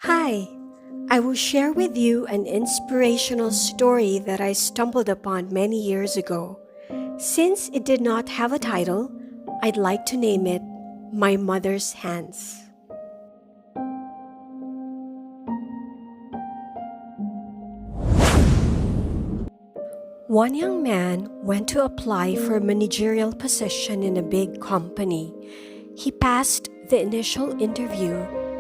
Hi, I will share with you an inspirational story that I stumbled upon many years ago. Since it did not have a title, I'd like to name it My Mother's Hands. One young man went to apply for a managerial position in a big company. He passed the initial interview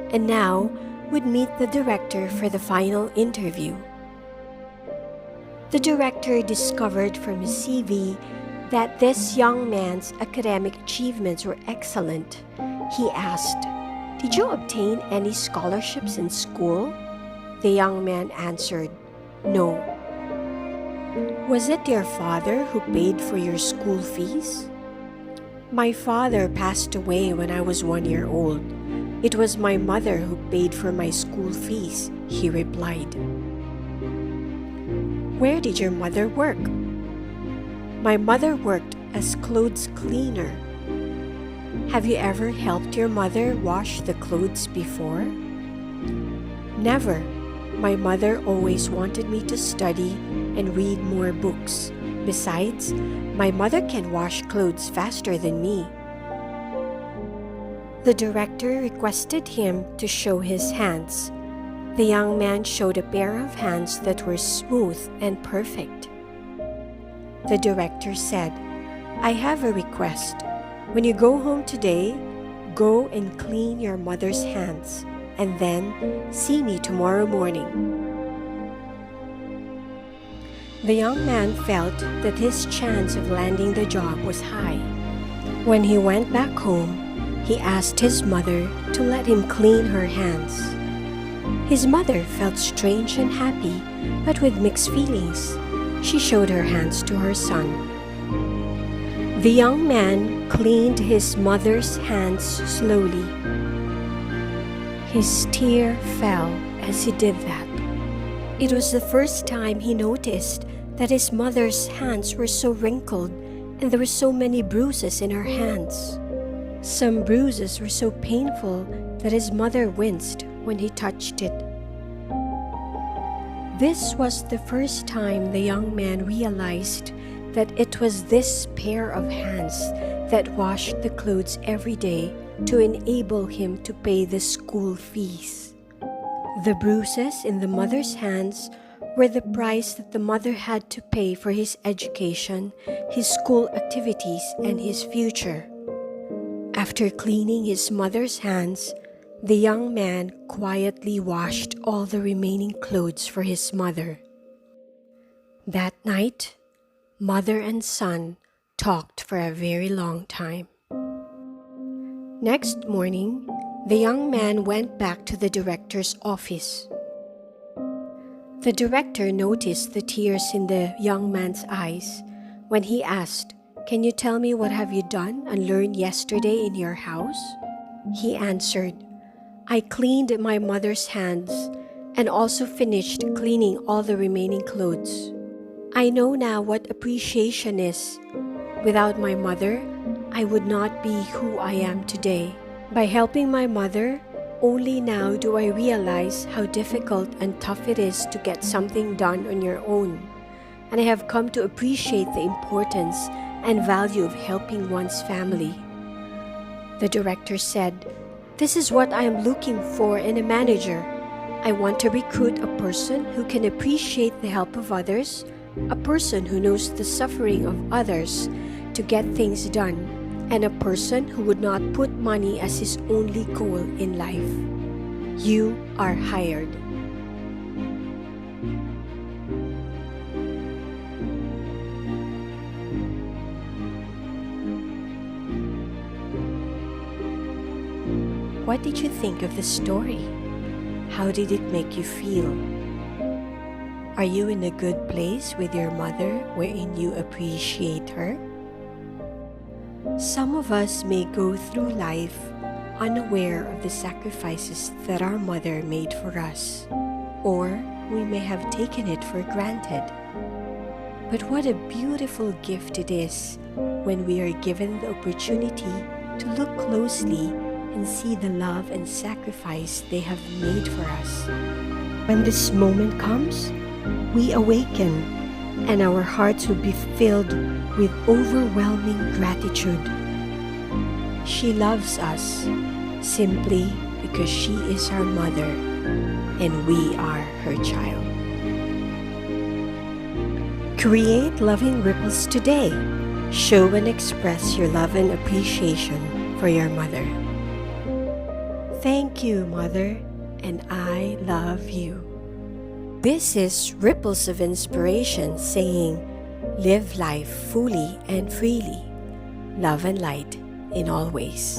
and now would meet the director for the final interview. The director discovered from his CV that this young man's academic achievements were excellent. He asked, "Did you obtain any scholarships in school?" The young man answered, "No." "Was it your father who paid for your school fees?" "My father passed away when I was 1 year old. It was my mother who paid for my school fees," he replied. "Where did your mother work?" "My mother worked as clothes cleaner." "Have you ever helped your mother wash the clothes before?" "Never. My mother always wanted me to study and read more books. Besides, my mother can wash clothes faster than me." The director requested him to show his hands. The young man showed a pair of hands that were smooth and perfect. The director said, "I have a request. When you go home today, go and clean your mother's hands, and then see me tomorrow morning." The young man felt that his chance of landing the job was high. When he went back home, he asked his mother to let him clean her hands. His mother felt strange and happy, but with mixed feelings. She showed her hands to her son. The young man cleaned his mother's hands slowly. His tear fell as he did that. It was the first time he noticed that his mother's hands were so wrinkled and there were so many bruises in her hands. Some bruises were so painful that his mother winced when he touched it. This was the first time the young man realized that it was this pair of hands that washed the clothes every day to enable him to pay the school fees. The bruises in the mother's hands were the price that the mother had to pay for his education, his school activities, and his future. After cleaning his mother's hands, the young man quietly washed all the remaining clothes for his mother. That night, mother and son talked for a very long time. Next morning, the young man went back to the director's office. The director noticed the tears in the young man's eyes when he asked, "Can you tell me what have you done and learned yesterday in your house?" He answered, "I cleaned my mother's hands and also finished cleaning all the remaining clothes. I know now what appreciation is. Without my mother, I would not be who I am today. By helping my mother, only now do I realize how difficult and tough it is to get something done on your own. And I have come to appreciate the importance and value of helping one's family." The director said, "This is what I am looking for in a manager. I want to recruit a person who can appreciate the help of others, a person who knows the suffering of others to get things done, and a person who would not put money as his only goal in life. You are hired." What did you think of the story? How did it make you feel? Are you in a good place with your mother wherein you appreciate her? Some of us may go through life unaware of the sacrifices that our mother made for us, or we may have taken it for granted. But what a beautiful gift it is when we are given the opportunity to look closely and see the love and sacrifice they have made for us. When this moment comes, we awaken, and our hearts will be filled with overwhelming gratitude. She loves us simply because she is our mother and we are her child. Create loving ripples today. Show and express your love and appreciation for your mother. Thank you, Mother, and I love you. This is Ripples of Inspiration saying, live life fully and freely. Love and light in all ways.